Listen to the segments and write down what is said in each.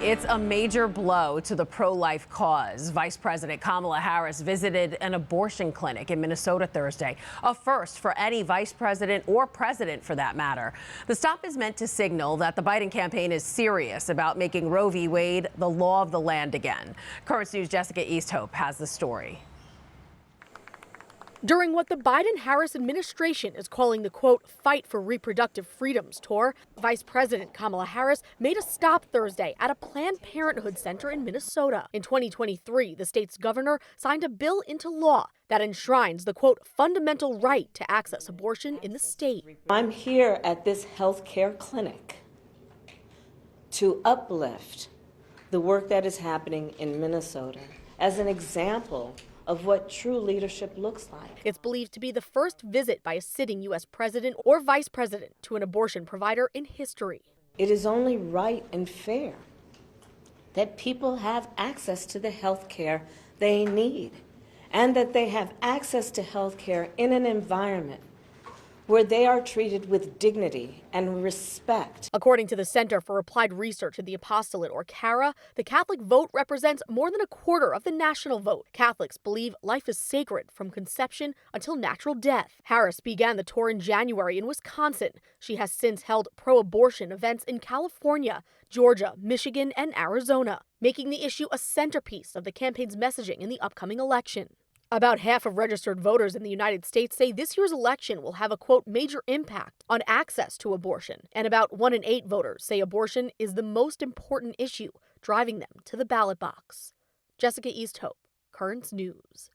It's a major blow to the pro-life cause. Vice President Kamala Harris visited an abortion clinic in Minnesota Thursday, a first for any vice president or president for that matter. The stop is meant to signal that the Biden campaign is serious about making Roe v. Wade the law of the land again. Currents News' Jessica Easthope has the story. During what the Biden-Harris administration is calling the, quote, fight for reproductive freedoms tour, Vice President Kamala Harris made a stop Thursday at a Planned Parenthood center in Minnesota. In 2023, the state's governor signed a bill into law that enshrines the, quote, fundamental right to access abortion in the state. I'm here at this health care clinic to uplift the work that is happening in Minnesota as an example of what true leadership looks like. It's believed to be the first visit by a sitting U.S. president or vice president to an abortion provider in history. It is only right and fair that people have access to the health care they need, and that they have access to health care in an environment where they are treated with dignity and respect. According to the Center for Applied Research at the Apostolate, or CARA, the Catholic vote represents more than a quarter of the national vote. Catholics believe life is sacred from conception until natural death. Harris began the tour in January in Wisconsin. She has since held pro-abortion events in California, Georgia, Michigan, and Arizona, making the issue a centerpiece of the campaign's messaging in the upcoming election. About half of registered voters in the United States say this year's election will have a, quote, major impact on access to abortion. And about 1 in 8 voters say abortion is the most important issue driving them to the ballot box. Jessica Easthope, Currents News.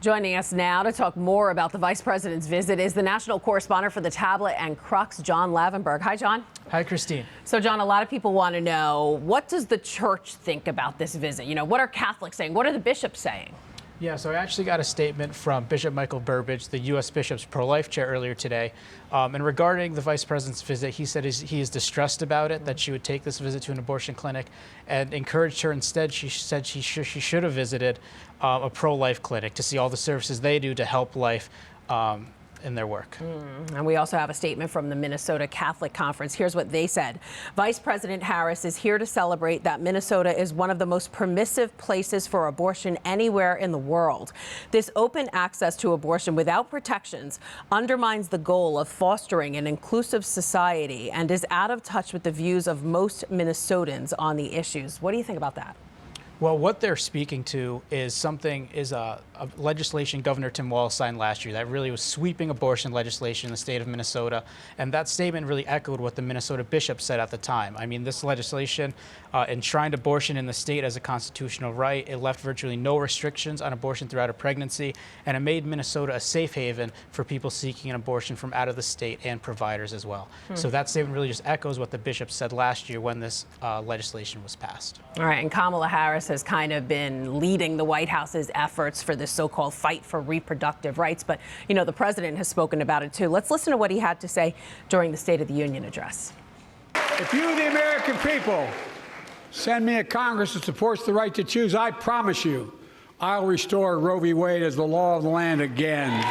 Joining us now to talk more about the vice president's visit is the national correspondent for the Tablet and Crux, John Lavenberg. Hi, John. Hi, Christine. So, John, a lot of people want to know, what does the church think about this visit? You know, what are Catholics saying? What are the bishops saying? Yeah, so I actually got a statement from Bishop Michael Burbidge, the U.S. Bishop's pro-life chair, earlier today. And regarding the vice president's visit, he said he is distressed about it, that she would take this visit to an abortion clinic, and encouraged her instead. She said she should have visited a pro-life clinic to see all the services they do to help life in their work. And we also have a statement from the Minnesota Catholic Conference. Here's what they said. Vice President Harris is here to celebrate that Minnesota is one of the most permissive places for abortion anywhere in the world. This open access to abortion without protections undermines the goal of fostering an inclusive society and is out of touch with the views of most Minnesotans on the issues. What do you think about that? Well, what they're speaking to is a legislation Governor Tim Walz signed last year that really was sweeping abortion legislation in the state of Minnesota. And that statement really echoed what the Minnesota bishop said at the time. I mean, this legislation enshrined abortion in the state as a constitutional right. It left virtually no restrictions on abortion throughout a pregnancy, and it made Minnesota a safe haven for people seeking an abortion from out of the state and providers as well. So that statement really just echoes what the bishop said last year when this legislation was passed. All right, and Kamala Harris has kind of been leading the White House's efforts for this so-called fight for reproductive rights. But, you know, the president has spoken about it, too. Let's listen to what he had to say during the State of the Union address. If you, the American people, send me a Congress that supports the right to choose, I promise you I'll restore Roe v. Wade as the law of the land again.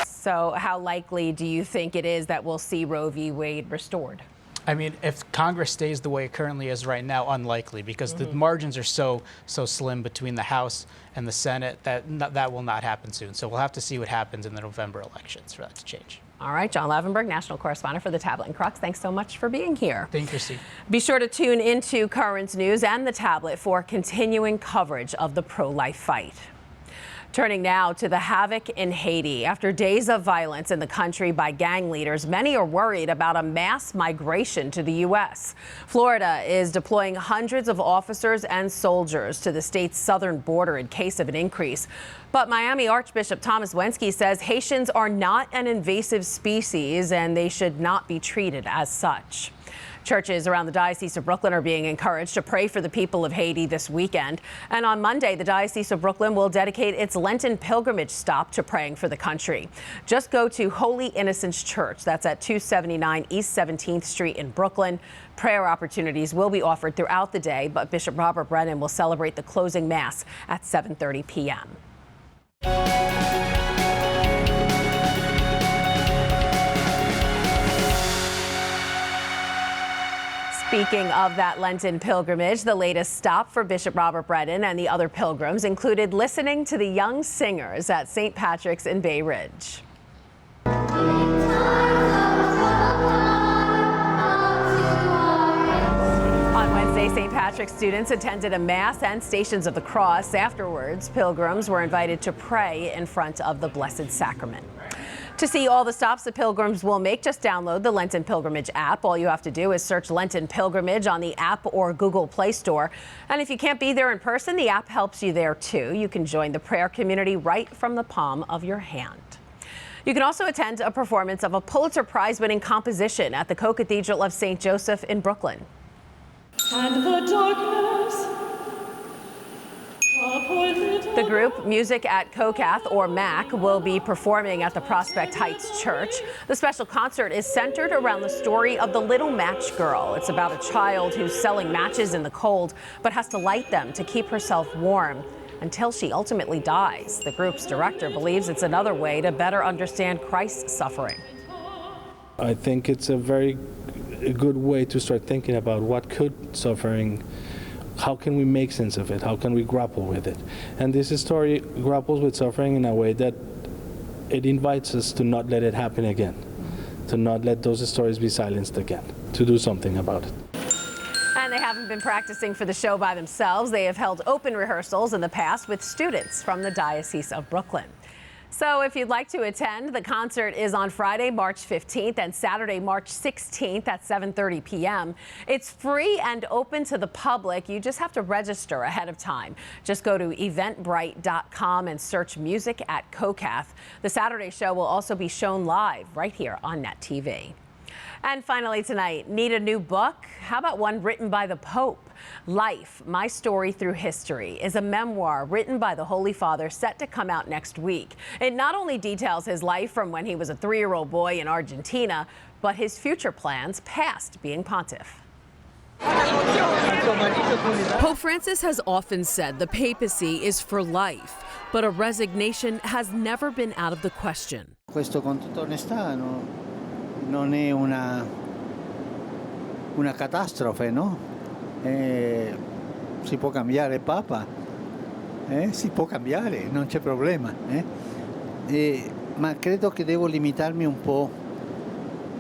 So how likely do you think it is that we'll see Roe v. Wade restored? I mean, if Congress stays the way it currently is right now, unlikely, because the margins are so slim between the House and the Senate that will not happen soon. So we'll have to see what happens in the November elections for that to change. All right, John Lavenberg, national correspondent for the Tablet and Crux. Thanks so much for being here. Thank you, Christine. Be sure to tune into Currents News and the Tablet for continuing coverage of the pro-life fight. Turning now to the havoc in Haiti. After days of violence in the country by gang leaders, many are worried about a mass migration to the U.S. Florida is deploying hundreds of officers and soldiers to the state's southern border in case of an increase. But Miami Archbishop Thomas Wensky says Haitians are not an invasive species and they should not be treated as such. Churches around the Diocese of Brooklyn are being encouraged to pray for the people of Haiti this weekend. And on Monday, the Diocese of Brooklyn will dedicate its Lenten pilgrimage stop to praying for the country. Just go to Holy Innocents Church. That's at 279 East 17th Street in Brooklyn. Prayer opportunities will be offered throughout the day, but Bishop Robert Brennan will celebrate the closing Mass at 7:30 p.m. Speaking of that Lenten pilgrimage, the latest stop for Bishop Robert Brennan and the other pilgrims included listening to the young singers at St. Patrick's in Bay Ridge. On Wednesday, St. Patrick's students attended a Mass and Stations of the Cross. Afterwards, pilgrims were invited to pray in front of the Blessed Sacrament. To see all the stops the pilgrims will make, just download the Lenten Pilgrimage app. All you have to do is search Lenten Pilgrimage on the app or Google Play Store. And if you can't be there in person, the app helps you there too. You can join the prayer community right from the palm of your hand. You can also attend a performance of a Pulitzer Prize-winning composition at the Co-Cathedral of St. Joseph in Brooklyn. And the darkness. The group Music at Co-Cath, or MAC, will be performing at the Prospect Heights Church. The special concert is centered around the story of the Little Match Girl. It's about a child who's selling matches in the cold, but has to light them to keep herself warm until she ultimately dies. The group's director believes it's another way to better understand Christ's suffering. I think it's a very good way to start thinking about what could suffering, how can we make sense of it? How can we grapple with it? And this story grapples with suffering in a way that it invites us to not let it happen again, to not let those stories be silenced again, to do something about it. And they haven't been practicing for the show by themselves. They have held open rehearsals in the past with students from the Diocese of Brooklyn. So if you'd like to attend, the concert is on Friday, March 15th and Saturday, March 16th at 7:30 p.m. It's free and open to the public. You just have to register ahead of time. Just go to eventbrite.com and search Music at Co-Cath. The Saturday show will also be shown live right here on Net TV. And finally tonight, need a new book? How about one written by the Pope? Life, My Story Through History is a memoir written by the Holy Father set to come out next week. It not only details his life from when he was a 3-year-old boy in Argentina, but his future plans past being pontiff. Pope Francis has often said the papacy is for life, but a resignation has never been out of the question. Questo con tutta onestà non è una catastrofe, no? Si può cambiare Papa, si può cambiare, non c'è problema. Ma credo che devo limitarmi un po'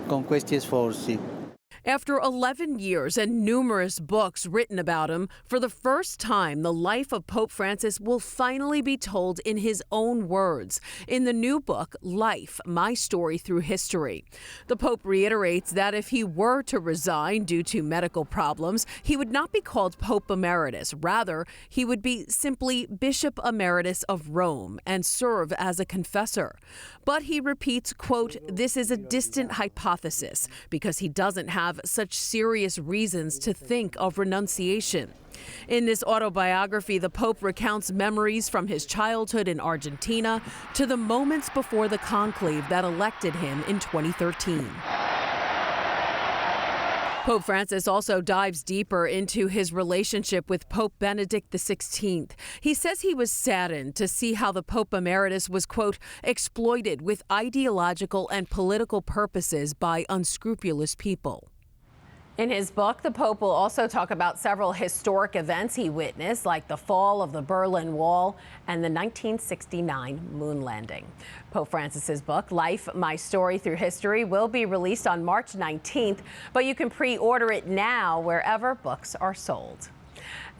con questi sforzi. After 11 years and numerous books written about him, for the first time, the life of Pope Francis will finally be told in his own words in the new book, Life, My Story Through History. The Pope reiterates that if he were to resign due to medical problems, he would not be called Pope Emeritus. Rather, he would be simply Bishop Emeritus of Rome and serve as a confessor. But he repeats, quote, this is a distant hypothesis because he doesn't have such serious reasons to think of renunciation. In this autobiography, the Pope recounts memories from his childhood in Argentina to the moments before the conclave that elected him in 2013. Pope Francis also dives deeper into his relationship with Pope Benedict XVI. He says he was saddened to see how the Pope Emeritus was, quote, exploited with ideological and political purposes by unscrupulous people. In his book, the Pope will also talk about several historic events he witnessed, like the fall of the Berlin Wall and the 1969 moon landing. Pope Francis's book, Life, My Story Through History, will be released on March 19th, but you can pre-order it now wherever books are sold.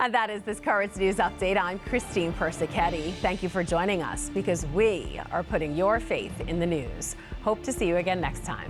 And that is this Currents News Update. I'm Christine Persichetti. Thank you for joining us because we are putting your faith in the news. Hope to see you again next time.